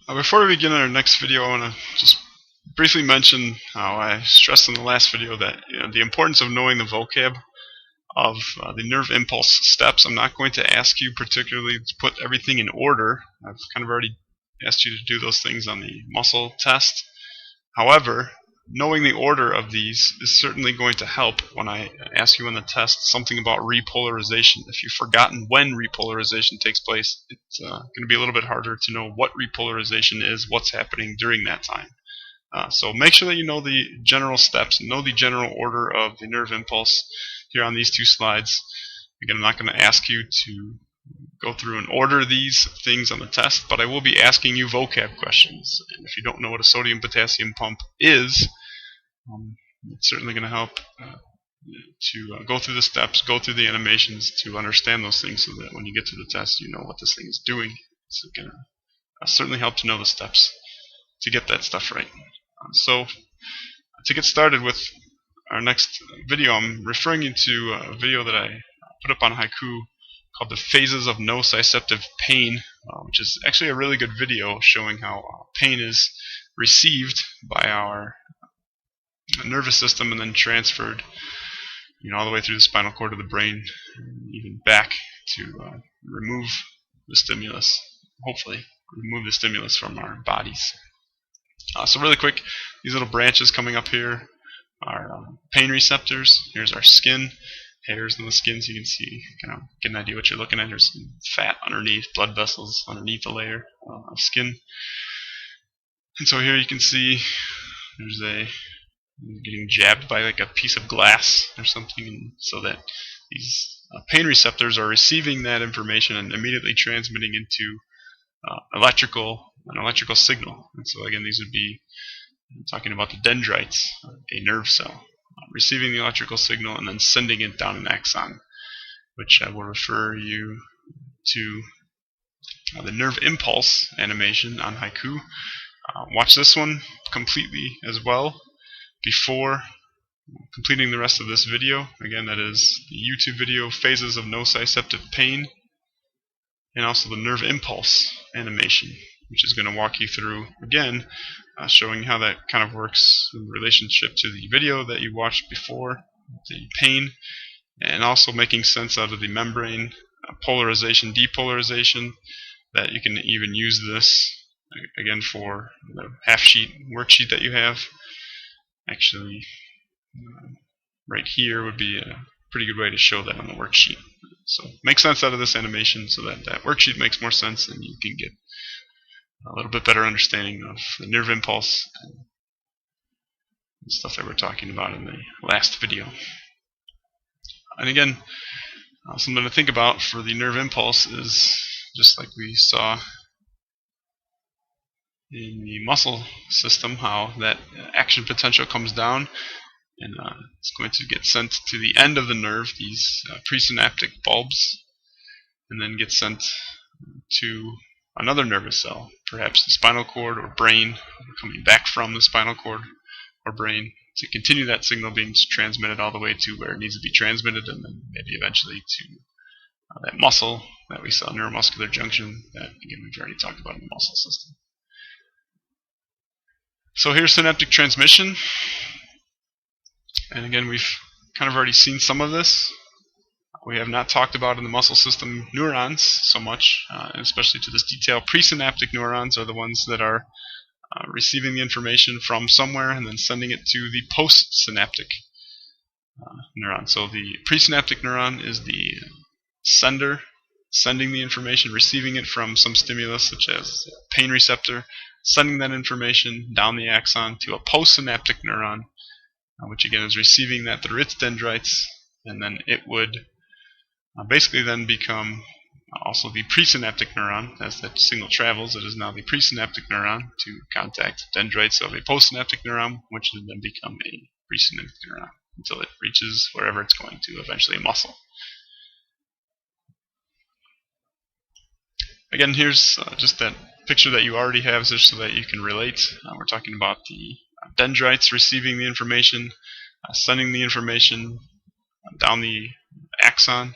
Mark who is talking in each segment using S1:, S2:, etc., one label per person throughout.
S1: Before we begin our next video, I want to just briefly mention how I stressed in the last video that the importance of knowing the vocab of the nerve impulse steps. I'm not going to ask you particularly to put everything in order. I've kind of already asked you to do those things on the muscle test. However, knowing the order of these is certainly going to help when I ask you on the test something about repolarization. If you've forgotten when repolarization takes place, it's going to be a little bit harder to know what repolarization is, what's happening during that time. So make sure that you know the general steps, know the general order of the nerve impulse here on these two slides. Again, I'm not going to ask you to go through and order these things on the test, but I will be asking you vocab questions. And if you don't know what a sodium-potassium pump is, it's certainly going to help to go through the steps, go through the animations to understand those things so that when you get to the test, you know what this thing is doing. It's going to certainly help to know the steps to get that stuff right. So to get started with our next video, I'm referring you to a video that I put up on Haiku called The Phases of Nociceptive Pain, which is actually a really good video showing how pain is received by our nervous system and then transferred all the way through the spinal cord to the brain and even back to remove the stimulus, hopefully remove the stimulus from our bodies. So really quick, these little branches coming up here are pain receptors. Here's our skin, hairs in the skin, so you can see, kind of get an idea what you're looking at. There's some fat underneath, blood vessels underneath the layer of skin. And so here you can see there's getting jabbed by like a piece of glass or something, and so that these pain receptors are receiving that information and immediately transmitting into an electrical signal. And so again, these would be talking about the dendrites, a nerve cell, receiving the electrical signal and then sending it down an axon, which I will refer you to the nerve impulse animation on Haiku. Watch this one completely as well before completing the rest of this video. Again, that is the YouTube video, Phases of Nociceptive Pain, and also the nerve impulse animation, which is going to walk you through, again, showing how that kind of works in relationship to the video that you watched before, the pain, and also making sense out of the membrane polarization, depolarization, that you can even use this, again, for the half-sheet worksheet that you have. Actually, right here would be a pretty good way to show that on the worksheet. So make sense out of this animation so that that worksheet makes more sense and you can get a little bit better understanding of the nerve impulse and stuff that we're talking about in the last video. And again, something to think about for the nerve impulse is, just like we saw in the muscle system, how that action potential comes down and it's going to get sent to the end of the nerve, these presynaptic bulbs, and then get sent to another nervous cell, perhaps the spinal cord or brain, coming back from the spinal cord or brain to continue that signal being transmitted all the way to where it needs to be transmitted, and then maybe eventually to that muscle that we saw, neuromuscular junction, that again we've already talked about in the muscle system. So here's synaptic transmission, and again we've kind of already seen some of this. We have not talked about in the muscle system neurons so much, and especially to this detail. Presynaptic neurons are the ones that are receiving the information from somewhere and then sending it to the postsynaptic neuron. So the presynaptic neuron is the sender, sending the information, receiving it from some stimulus such as a pain receptor, sending that information down the axon to a postsynaptic neuron, which again is receiving that through its dendrites, and then it would basically then become also the presynaptic neuron. As that signal travels, it is now the presynaptic neuron to contact dendrites of a postsynaptic neuron, which would then become a presynaptic neuron until it reaches wherever it's going to, eventually a muscle. Again, here's just that picture that you already have, just so that you can relate. We're talking about the dendrites receiving the information, sending the information down the axon,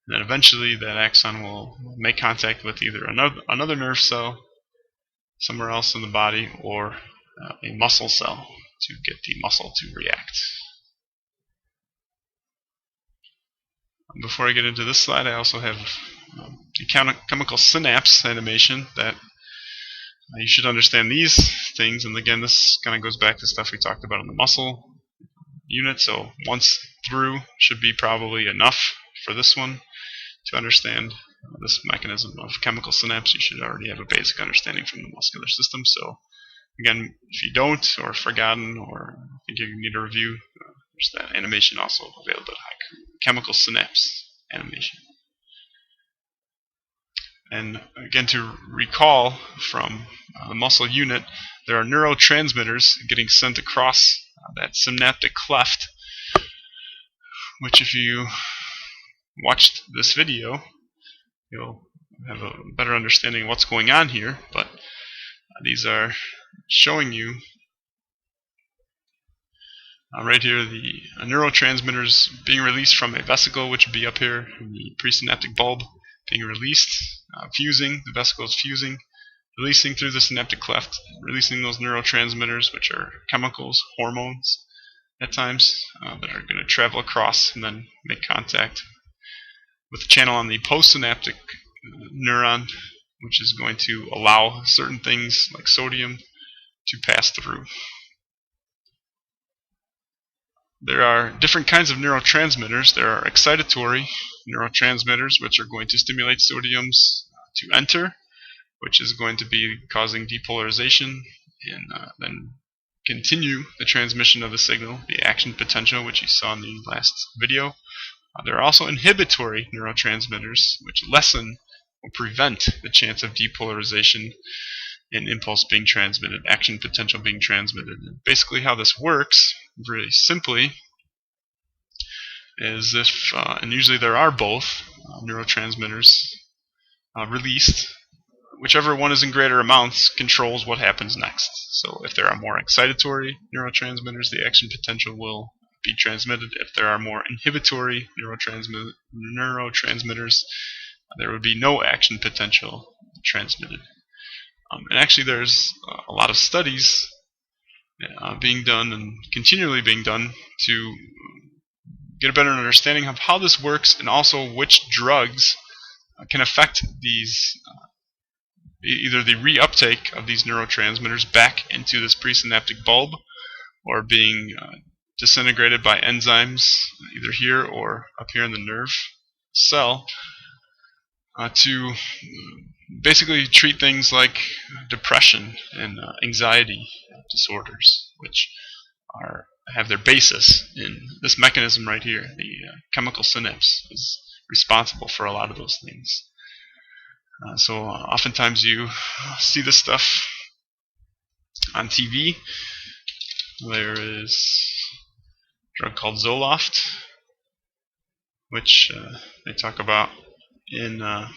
S1: and then eventually that axon will make contact with either another nerve cell, somewhere else in the body, or a muscle cell to get the muscle to react. Before I get into this slide, I also have the chemical synapse animation that you should understand these things. And again, this kind of goes back to stuff we talked about in the muscle unit. So once through should be probably enough for this one to understand this mechanism of chemical synapse. You should already have a basic understanding from the muscular system. So again, if you don't, or forgotten, or think you need a review, there's that animation also available at Haiku. Chemical synapse animation. And again, to recall from the muscle unit, there are neurotransmitters getting sent across that synaptic cleft, which if you watched this video, you'll have a better understanding of what's going on here. But these are showing you right here the neurotransmitters being released from a vesicle, which would be up here in the presynaptic bulb, being released, fusing, the vesicle is fusing, releasing through the synaptic cleft, releasing those neurotransmitters, which are chemicals, hormones at times, that are going to travel across and then make contact with the channel on the postsynaptic neuron, which is going to allow certain things like sodium to pass through. There are different kinds of neurotransmitters. There are excitatory neurotransmitters, which are going to stimulate sodiums to enter, which is going to be causing depolarization and then continue the transmission of the signal, the action potential, which you saw in the last video. There are also inhibitory neurotransmitters, which lessen or prevent the chance of depolarization and impulse being transmitted, action potential being transmitted. And basically how this works, really simply, is if, and usually there are both neurotransmitters released, whichever one is in greater amounts controls what happens next. So if there are more excitatory neurotransmitters, the action potential will be transmitted. If there are more inhibitory neurotransmitters, there would be no action potential transmitted. And actually there's a lot of studies being done and continually being done to get a better understanding of how this works and also which drugs can affect these, either the reuptake of these neurotransmitters back into this presynaptic bulb, or being disintegrated by enzymes either here or up here in the nerve cell, to basically treat things like depression and anxiety disorders, which have their basis in this mechanism right here. The chemical synapse is responsible for a lot of those things. So oftentimes you see this stuff on TV. There is a drug called Zoloft, which they talk about in the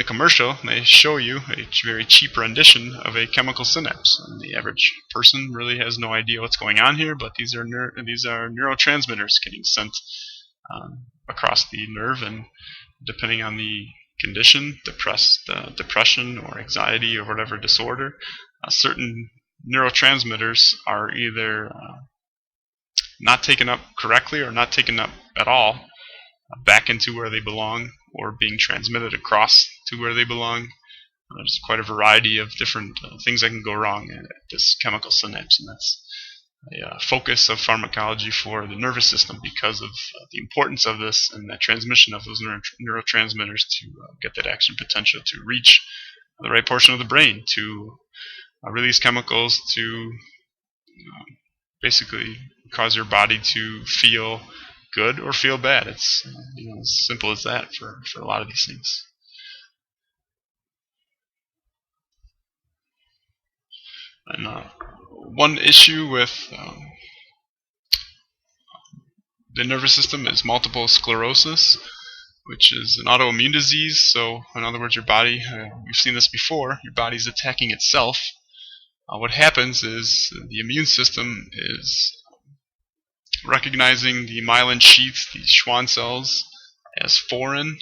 S1: commercial. They show you a very cheap rendition of a chemical synapse, and the average person really has no idea what's going on here. But these are neurotransmitters getting sent across the nerve, and depending on the condition, depression or anxiety or whatever disorder, certain neurotransmitters are either not taken up correctly or not taken up at all back into where they belong, or being transmitted across to where they belong. There's quite a variety of different things that can go wrong at this chemical synapse, and that's a focus of pharmacology for the nervous system because of the importance of this and that transmission of those neurotransmitters to get that action potential to reach the right portion of the brain, to release chemicals to basically cause your body to feel good or feel bad. It's as simple as that for a lot of these things. And one issue with the nervous system is multiple sclerosis, which is an autoimmune disease. So in other words, your body, we've seen this before, your body's attacking itself. What happens is the immune system is recognizing the myelin sheaths, these Schwann cells, as foreign,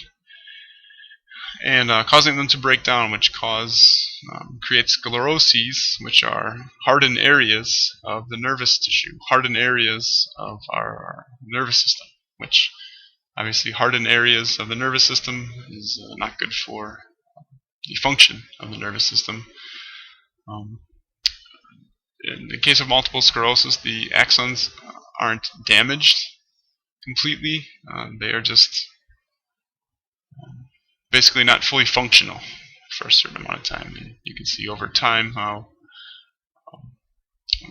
S1: and causing them to break down, which creates scleroses, which are hardened areas of the nervous tissue, hardened areas of our nervous system, which obviously hardened areas of the nervous system is not good for the function of the nervous system. In the case of multiple sclerosis, the axons aren't damaged completely. They are just basically not fully functional for a certain amount of time. And you can see over time how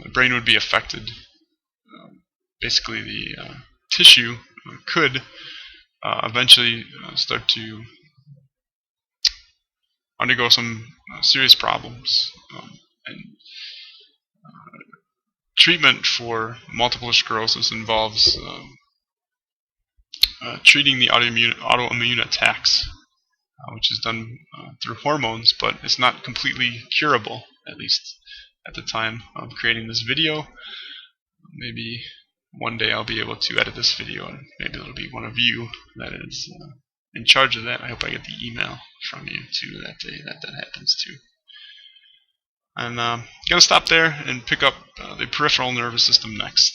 S1: the brain would be affected. Basically, the tissue could eventually start to undergo some serious problems. And treatment for multiple sclerosis involves treating the autoimmune attacks, which is done through hormones, but it's not completely curable, at least at the time of creating this video. Maybe one day I'll be able to edit this video, and maybe it'll be one of you that is in charge of that. I hope I get the email from you too that day that happens too. And I'm going to stop there and pick up the peripheral nervous system next.